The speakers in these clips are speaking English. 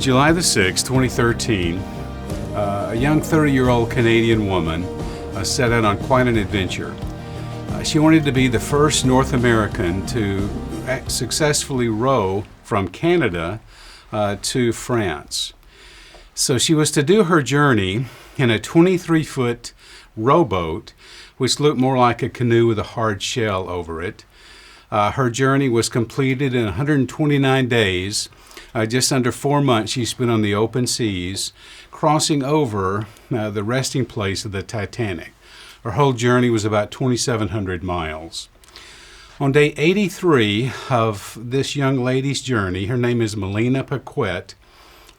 July the 6th, 2013, a young 30-year-old Canadian woman set out on quite an adventure. She wanted to be the first North American to successfully row from Canada to France. So she was to do her journey in a 23-foot rowboat, which looked more like a canoe with a hard shell over it. Her journey was completed in 129 days. Just under 4 months she spent on the open seas, crossing over the resting place of the Titanic. Her whole journey was about 2,700 miles. On day 83 of this young lady's journey, her name is Melina Paquette.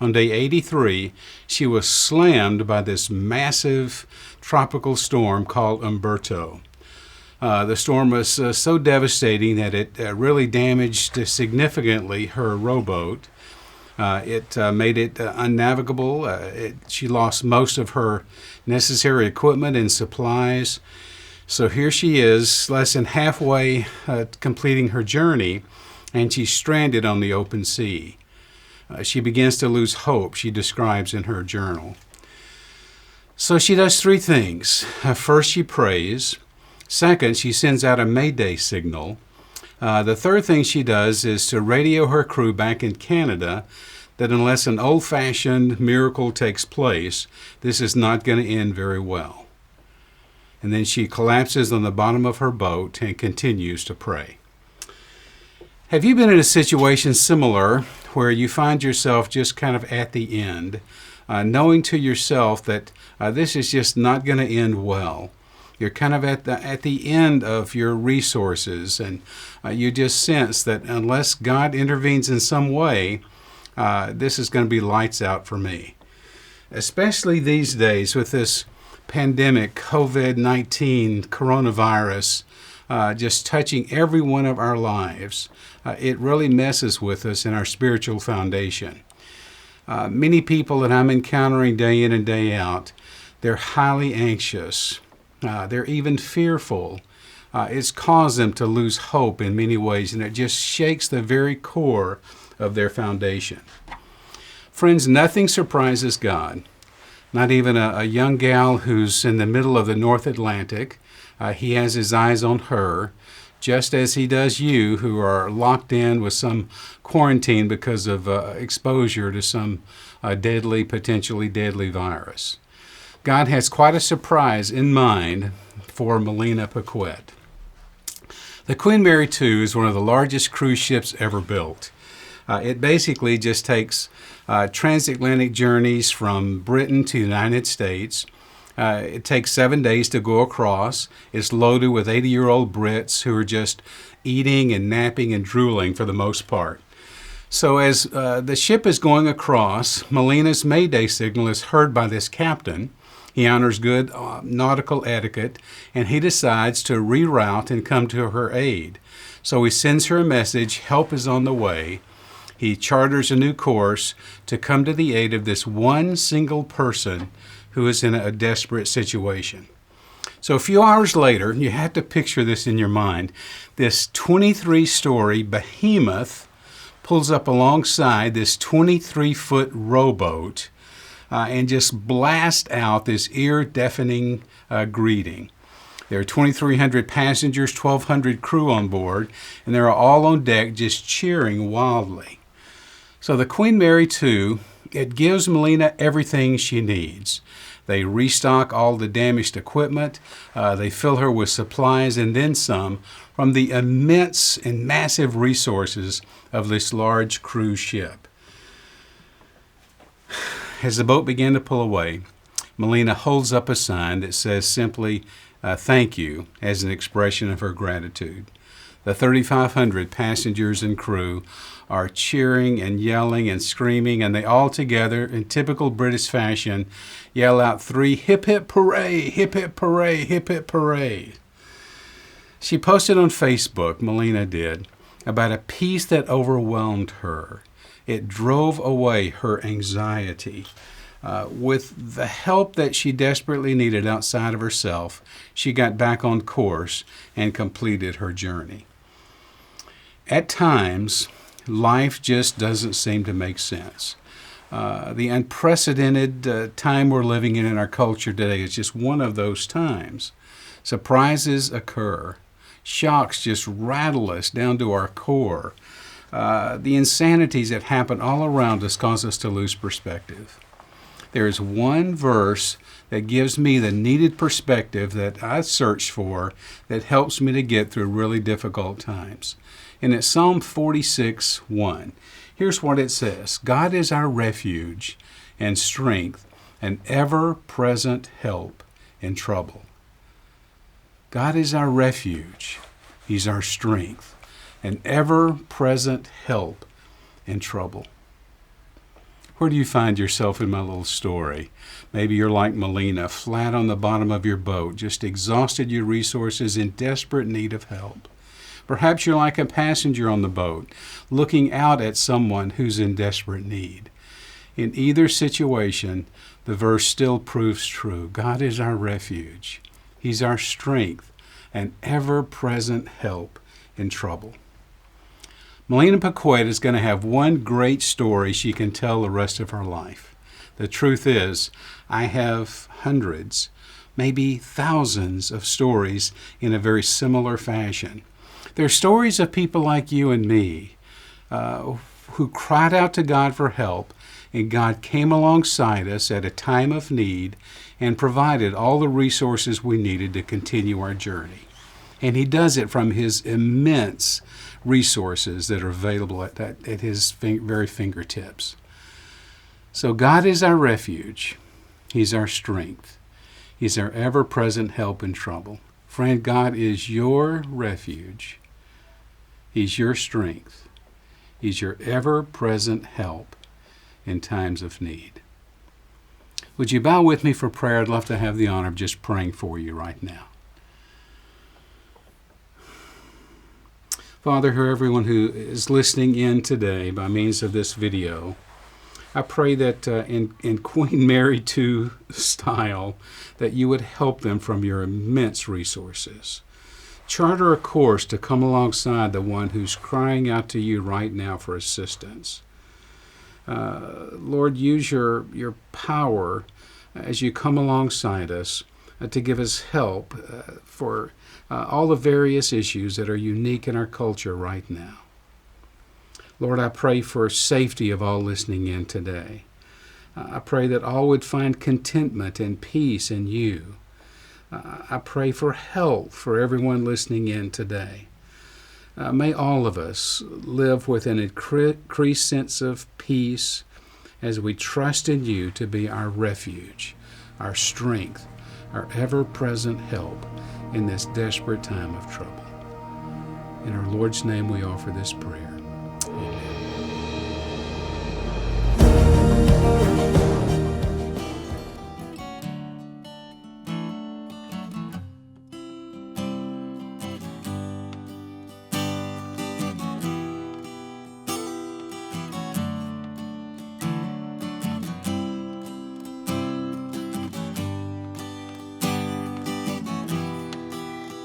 On day 83, she was slammed by this massive tropical storm called Umberto. The storm was so devastating that it really damaged significantly her rowboat. It made it unnavigable. She lost most of her necessary equipment and supplies. So here she is, less than halfway completing her journey, and she's stranded on the open sea. She begins to lose hope, she describes in her journal. So she does 3 things. First, she prays. Second, she sends out a Mayday signal. The third thing she does is to radio her crew back in Canada that unless an old-fashioned miracle takes place, this is not going to end very well. And then she collapses on the bottom of her boat and continues to pray. Have you been in a situation similar where you find yourself just kind of at the end, knowing to yourself that this is just not going to end well? You're kind of at the end of your resources, and you just sense that unless God intervenes in some way, this is going to be lights out for me. Especially these days with this pandemic, COVID-19, coronavirus, just touching every one of our lives. It really messes with us in our spiritual foundation. Many people that I'm encountering day in and day out, they're highly anxious. They're even fearful. It's caused them to lose hope in many ways, and it just shakes the very core of their foundation. Friends, nothing surprises God. Not even a young gal who's in the middle of the North Atlantic. He has his eyes on her, just as he does you who are locked in with some quarantine because of exposure to some potentially deadly virus. God has quite a surprise in mind for Melina Paquette. The Queen Mary II is one of the largest cruise ships ever built. It basically just takes transatlantic journeys from Britain to the United States. It takes 7 days to go across. It's loaded with 80-year-old Brits who are just eating and napping and drooling for the most part. So as the ship is going across, Melina's Mayday signal is heard by this captain. He honors good nautical etiquette, and he decides to reroute and come to her aid. So he sends her a message, help is on the way. He charters a new course to come to the aid of this one single person who is in a desperate situation. So a few hours later, you have to picture this in your mind, this 23-story behemoth pulls up alongside this 23-foot rowboat and just blast out this ear-deafening greeting. There are 2,300 passengers, 1,200 crew on board, and they're all on deck just cheering wildly. So the Queen Mary II, it gives Melina everything she needs. They restock all the damaged equipment, they fill her with supplies and then some from the immense and massive resources of this large cruise ship. As the boat began to pull away, Melina holds up a sign that says simply, thank you, as an expression of her gratitude. The 3,500 passengers and crew are cheering and yelling and screaming, and they all together, in typical British fashion, yell out 3 hip hip hooray, hip hip hooray, hip hip hooray. She posted on Facebook, Melina did, about a peace that overwhelmed her. It drove away her anxiety. With the help that she desperately needed outside of herself, she got back on course and completed her journey. At times, life just doesn't seem to make sense. The unprecedented time we're living in our culture today is just one of those times. Surprises occur. Shocks just rattle us down to our core. The insanities that happen all around us cause us to lose perspective. There is one verse that gives me the needed perspective that I searched for that helps me to get through really difficult times. And it's Psalm 46:1. Here's what it says. God is our refuge and strength, an ever-present help in trouble. God is our refuge. He's our strength, an ever-present help in trouble. Where do you find yourself in my little story? Maybe you're like Melina, flat on the bottom of your boat, just exhausted your resources, in desperate need of help. Perhaps you're like a passenger on the boat, looking out at someone who's in desperate need. In either situation, the verse still proves true. God is our refuge. He's our strength, an ever-present help in trouble. Melina Paquette is going to have one great story she can tell the rest of her life. The truth is, I have hundreds, maybe thousands of stories in a very similar fashion. They're stories of people like you and me who cried out to God for help, and God came alongside us at a time of need and provided all the resources we needed to continue our journey. And He does it from His immense resources that are available at His very fingertips. So God is our refuge. He's our strength. He's our ever-present help in trouble. Friend, God is your refuge. He's your strength. He's your ever-present help in times of need. Would you bow with me for prayer? I'd love to have the honor of just praying for you right now. Father, for everyone who is listening in today by means of this video, I pray that in Queen Mary II style, that you would help them from your immense resources. Charter a course to come alongside the one who's crying out to you right now for assistance. Lord, use your power as you come alongside us to give us help for all the various issues that are unique in our culture right now. Lord, I pray for safety of all listening in today. I pray that all would find contentment and peace in you. I pray for health for everyone listening in today. May all of us live with an increased sense of peace as we trust in you to be our refuge, our strength, our ever-present help in this desperate time of trouble. In our Lord's name we offer this prayer. Amen.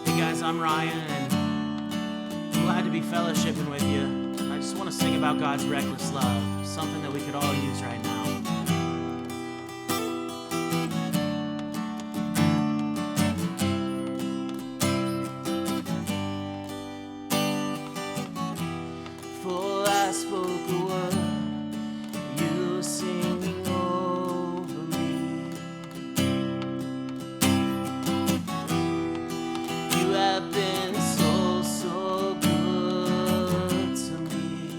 Hey guys, I'm Ryan, and I'm glad to be fellowshipping with you. I just want to sing about God's reckless love, something that we could all use right now. For I spoke a word, you were singing over me. You have been so, so good to me.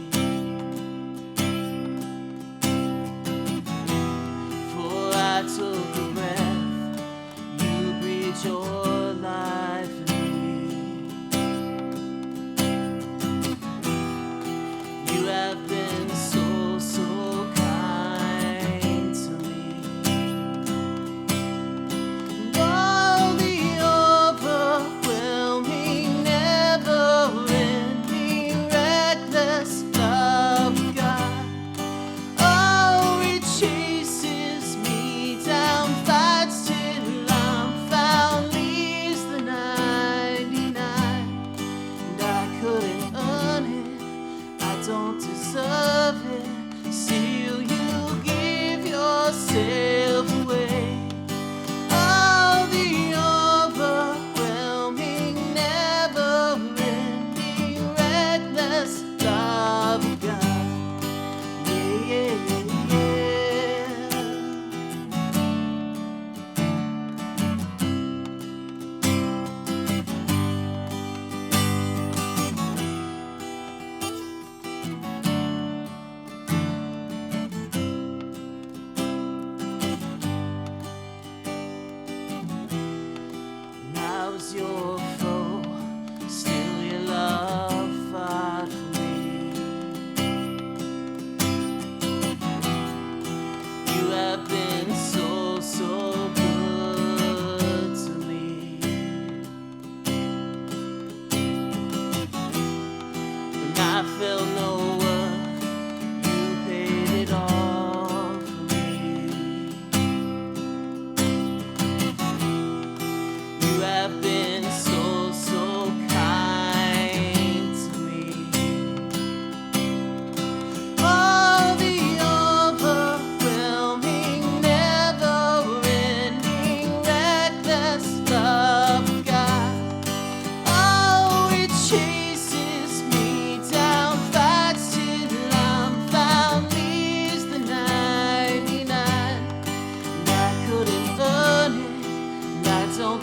For I took a breath, you breathed your life in me. You have been so, so kind to me. And all the overwhelming, never-ending, reckless love of God, oh, it chases me down, fights till I'm found,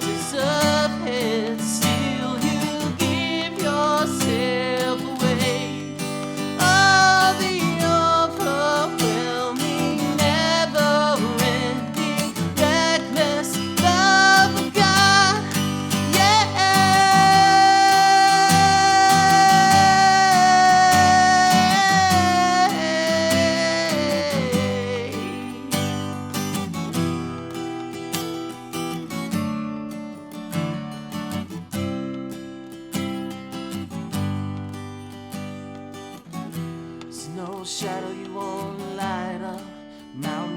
riches of His, still you give yourself away. Oh, the overwhelming, never-ending, reckless love of God. There's no shadow you won't light up, mountain